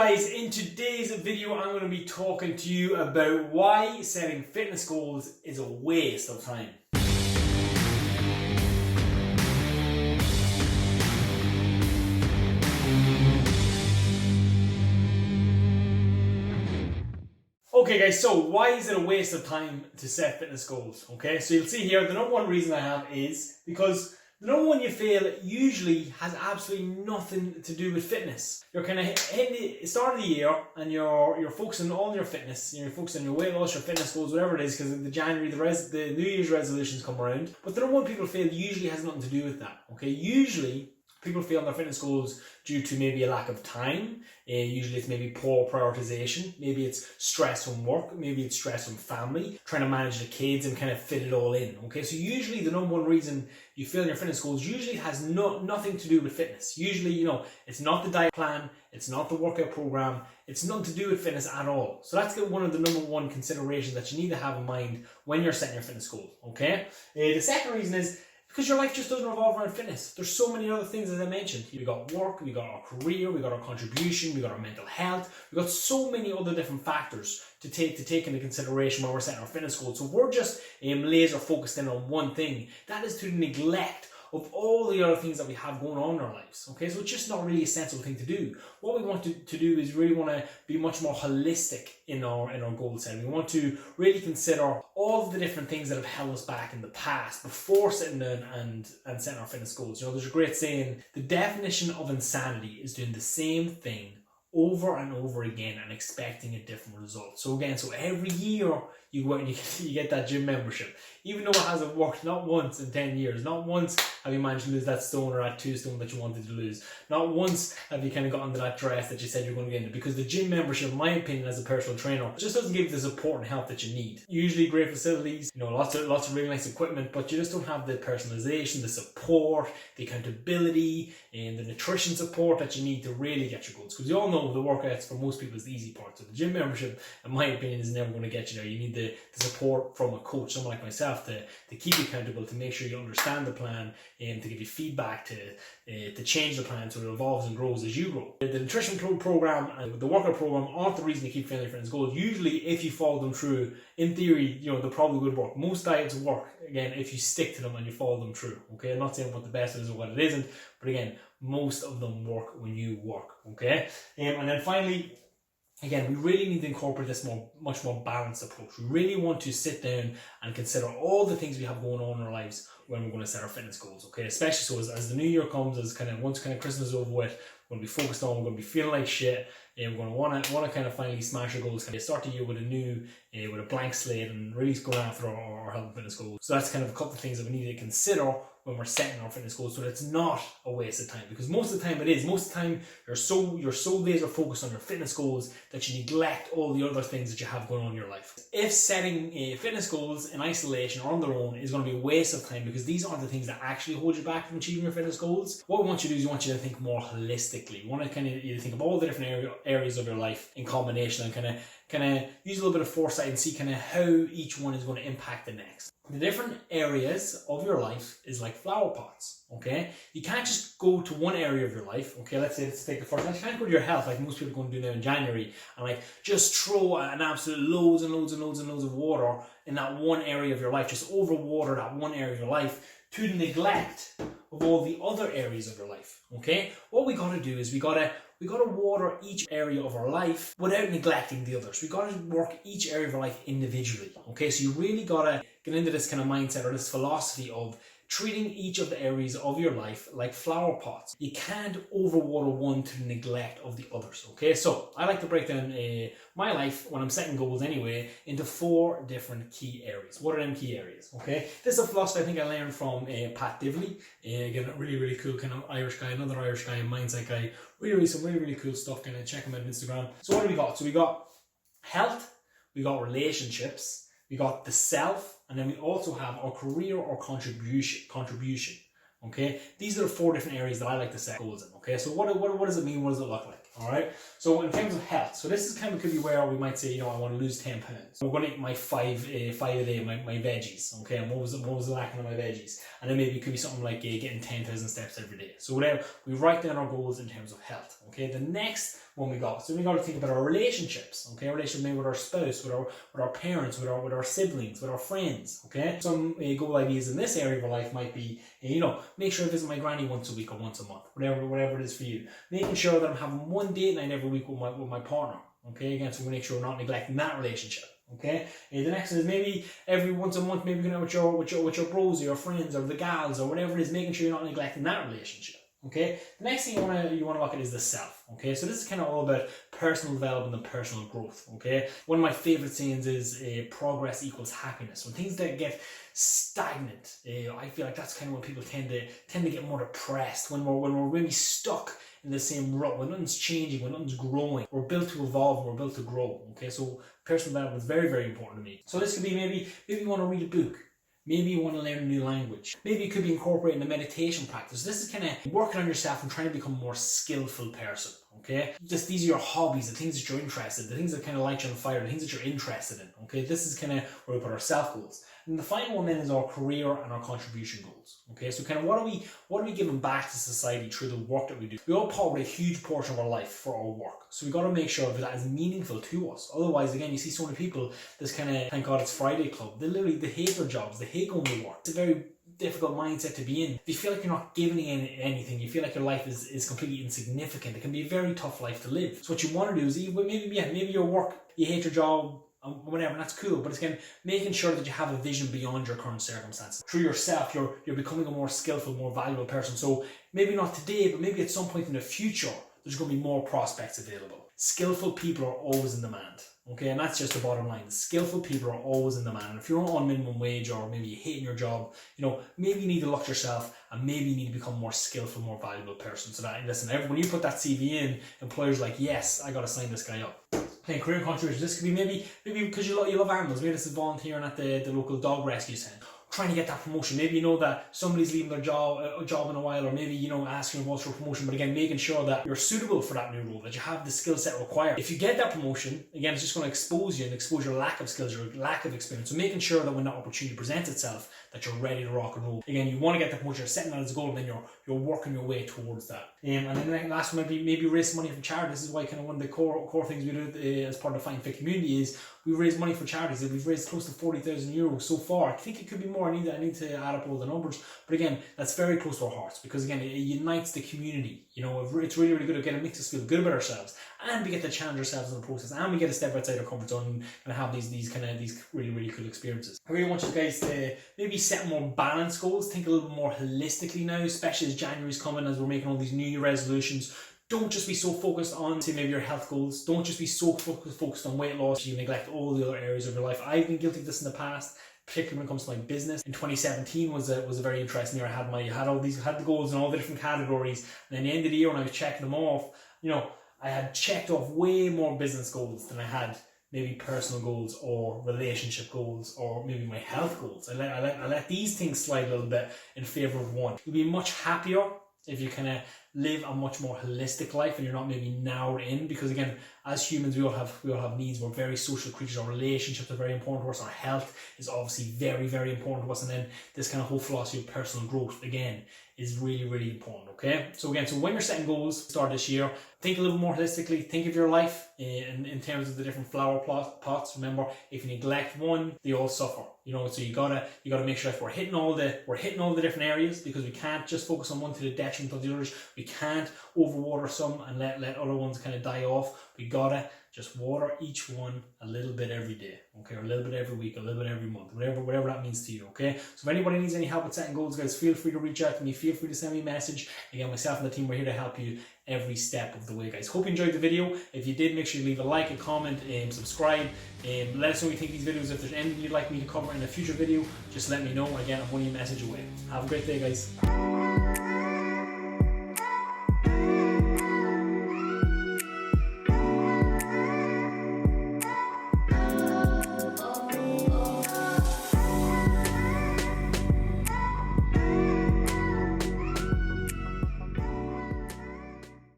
guys, in today's video I'm going to be talking to you about why setting fitness goals is a waste of time. Okay guys, so why is it a waste of time to set fitness goals? Okay, so you'll see here the number one reason I have is because the number one you fail usually has absolutely nothing to do with fitness. You're kind of hitting the start of the year and you're focusing on your fitness, you're focusing on your weight loss, your fitness goals, whatever it is, because the January, the New Year's resolutions come around. But the number one people fail usually has nothing to do with that. Okay, usually people fail on their fitness goals due to maybe a lack of time. Usually it's maybe poor prioritization. Maybe it's stress from work. Maybe it's stress from family. Trying to manage the kids and kind of fit it all in. Okay, so usually the number one reason you fail in your fitness goals usually has nothing to do with fitness. Usually, it's not the diet plan. It's not the workout program. It's nothing to do with fitness at all. So that's one of the number one considerations that you need to have in mind when you're setting your fitness goals. Okay. The second reason is because your life just doesn't revolve around fitness. There's so many other things, as I mentioned. We got work, we got our career, we got our contribution, we got our mental health. We got so many other different factors to take into consideration when we're setting our fitness goals. So we're just laser focused in on one thing. That is to the neglect of all the other things that we have going on in our lives. Okay, so it's just not really a sensible thing to do. What we want to do is really want to be much more holistic in our goal setting. We want to really consider all of the different things that have held us back in the past before sitting down and setting our fitness goals. There's a great saying, the definition of insanity is doing the same thing over and over again and expecting a different result. So every year you go out and you get that gym membership, even though it hasn't worked not once in 10 years. Not once have you managed to lose that stone or that 2 stone that you wanted to lose. Not once have you kind of gotten to that dress that you said you're going to get into, because the gym membership, in my opinion, as a personal trainer, just doesn't give you the support and help that you need. Usually great facilities, lots of really nice equipment, but you just don't have the personalization, the support, the accountability, and the nutrition support that you need to really get your goals. Because you all know the workouts for most people is the easy part. So the gym membership, in my opinion, is never going to get you there. You need the support from a coach, someone like myself, to keep you accountable, to make sure you understand the plan, and to give you feedback to change the plan so it evolves and grows as you grow. The nutrition program and the workout program aren't the reason you keep failing your fitness goals. Usually, if you follow them through, in theory, they probably would work. Most diets work, again, if you stick to them and you follow them through. Okay, I'm not saying what the best is or what it isn't, but again, most of them work when you work. Okay, and then finally, again, we really need to incorporate this much more balanced approach. We really want to sit down and consider all the things we have going on in our lives when we're going to set our fitness goals. Okay, especially so as the new year comes, once Christmas is over with, we're going to be focused on, we're going to be feeling like shit, and we're going to want to kind of finally smash our goals. Start the year with with a blank slate and really go after our health and fitness goals. So that's kind of a couple of things that we need to consider when we're setting our fitness goals, so that it's not a waste of time. Because most of the time it is. Most of the time you're so laser focused on your fitness goals that you neglect all the other things that you have going on in your life. If setting fitness goals in isolation or on their own is going to be a waste of time, because these aren't the things that actually hold you back from achieving your fitness goals, what we want you to do is we want you to think more holistically. We want to kind of think of all the different areas of your life in combination and kind of use a little bit of foresight and see kind of how each one is going to impact the next. The different areas of your life is like flower pots. Okay, you can't just go to one area of your life. Okay, let's take the first one. You can't go to your health like most people are going to do now in January and just throw an absolute loads of water in that one area of your life. Just overwater that one area of your life to the neglect of all the other areas of your life. Okay, what we got to do is we got to water each area of our life without neglecting the others. We got to work each area of our life individually. Okay, so you really got to get into this kind of mindset or this philosophy of treating each of the areas of your life like flower pots. You can't overwater one to the neglect of the others. Okay, so I like to break down my life, when I'm setting goals anyway, into 4 different key areas. What are them key areas? Okay, this is a philosophy I think I learned from Pat Divley. Again, a really cool kind of Irish guy, another Irish guy, mindset guy. Some really cool stuff. Kind of check him out on Instagram. So what do we got? So we got health, we got relationships, we got the self, and then we also have our career or contribution. Okay, these are the 4 different areas that I like to set goals in. Okay, so what does it mean? What does it look like? All right. So in terms of health, so this is could be where we might say, I want to lose 10 pounds. I'm going to eat my five a day, my veggies. Okay, and what was lacking in my veggies? And then maybe it could be something like getting 10,000 steps every day. So whatever, we write down our goals in terms of health. Okay, the next when we go. So we got to think about our relationships, okay? Relationship maybe with our spouse, with our parents, with our siblings, with our friends, okay? Some goal ideas in this area of our life might be, make sure I visit my granny once a week or once a month, whatever it is for you. Making sure that I'm having one date night every week with my partner, okay? Again, so we make sure we're not neglecting that relationship. Okay, the next one is maybe every once a month, maybe going out with your bros or your friends or the gals or whatever it is, making sure you're not neglecting that relationship. Okay, the next thing you want to look at is the self. Okay, so this is kind of all about personal development and personal growth. Okay, one of my favorite sayings is progress equals happiness. When things that get stagnant, I feel like that's kind of when people tend to get more depressed. When we're really stuck in the same rut, when nothing's changing, when nothing's growing. We're built to evolve and we're built to grow. Okay, so personal development is very, very important to me. So this could be maybe you want to read a book. Maybe you want to learn a new language. Maybe it could be incorporating a meditation practice. This is kind of working on yourself and trying to become a more skillful person, okay? These are your hobbies, the things that you're interested in, the things that kind of light you on fire, the things that you're interested in, okay? This is kind of where we put our self goals. And the final one then is our career and our contribution goals, okay? So kind of what are we giving back to society through the work that we do? We all part with a huge portion of our life for our work. So we got to make sure that is meaningful to us. Otherwise, again, you see so many people, this kind of, thank God it's Friday club, they hate their jobs, they hate going to work. It's a very difficult mindset to be in. If you feel like you're not giving anything, you feel like your life is completely insignificant, it can be a very tough life to live. So what you want to do is maybe your work, you hate your job, whatever, and that's cool, but it's again making sure that you have a vision beyond your current circumstances. Through yourself, you're becoming a more skillful, more valuable person. So maybe not today, but maybe at some point in the future, there's going to be more prospects available. Skillful people are always in demand. Okay, and that's just the bottom line. Skillful people are always in demand. And if you're on minimum wage or maybe you're hating your job, maybe you need to look at yourself and maybe you need to become more skillful, more valuable person. So that, listen, when you put that CV in, employers are like, yes, I got to sign this guy up. Okay, career contribution. This could be maybe because you love animals. Maybe this is volunteering at the local dog rescue centre. Trying to get that promotion. Maybe you know that somebody's leaving their job in a while, or maybe asking your boss for a promotion, but again making sure that you're suitable for that new role, that you have the skill set required. If you get that promotion, again it's just going to expose you and expose your lack of skills, your lack of experience. So making sure that when that opportunity presents itself, that you're ready to rock and roll. Again, you want to get the promotion, you're setting that as a goal, and then you're working your way towards that. And then the last one might be maybe raise money for charity. This is why kind of one of the core things we do as part of the Fighting Fit community is we raise money for charities. We've raised close to 40,000 euros so far. I think it could be more. I need to add up all the numbers. But again, that's very close to our hearts because again, it unites the community. It's really, really good. Again, it makes us feel good about ourselves, and we get to challenge ourselves in the process, and we get to step outside our comfort zone and have these really, really cool experiences. I really want you guys to maybe set more balanced goals. Think a little bit more holistically now, especially as January's coming, as we're making all these New Year resolutions. Don't just be so focused on, say, maybe your health goals. Don't just be so focused on weight loss. You neglect all the other areas of your life. I've been guilty of this in the past, particularly when it comes to my business. In 2017 was a very interesting year. I had the goals in all the different categories, and then the end of the year when I was checking them off, I had checked off way more business goals than I had maybe personal goals or relationship goals or maybe my health goals. I let these things slide a little bit in favor of one. You'll be much happier if you kind of live a much more holistic life and you're not maybe narrowed in, because again, as humans, we all have needs. We're very social creatures. Our relationships are very important to us. Our health is obviously very, very important to us. And then this kind of whole philosophy of personal growth, again, is really, really important, okay? So again, when you're setting goals, start this year, think a little more holistically. Think of your life in terms of the different flower pots. Remember, if you neglect one, they all suffer. So you gotta make sure that we're hitting all the different areas, because we can't just focus on one to the detriment of the others. We can't overwater some and let other ones kind of die off. We gotta just water each one a little bit every day, okay, or a little bit every week, a little bit every month, whatever that means to you, okay? So if anybody needs any help with setting goals, guys, feel free to reach out to me. Feel free to send me a message. Again, myself and the team, we're here to help you every step of the way, guys. Hope you enjoyed the video. If you did, make sure you leave a like, a comment, and subscribe. Let us know what you think of these videos. If there's anything you'd like me to cover in a future video, just let me know. Again, I'm only a message away. Have a great day, guys.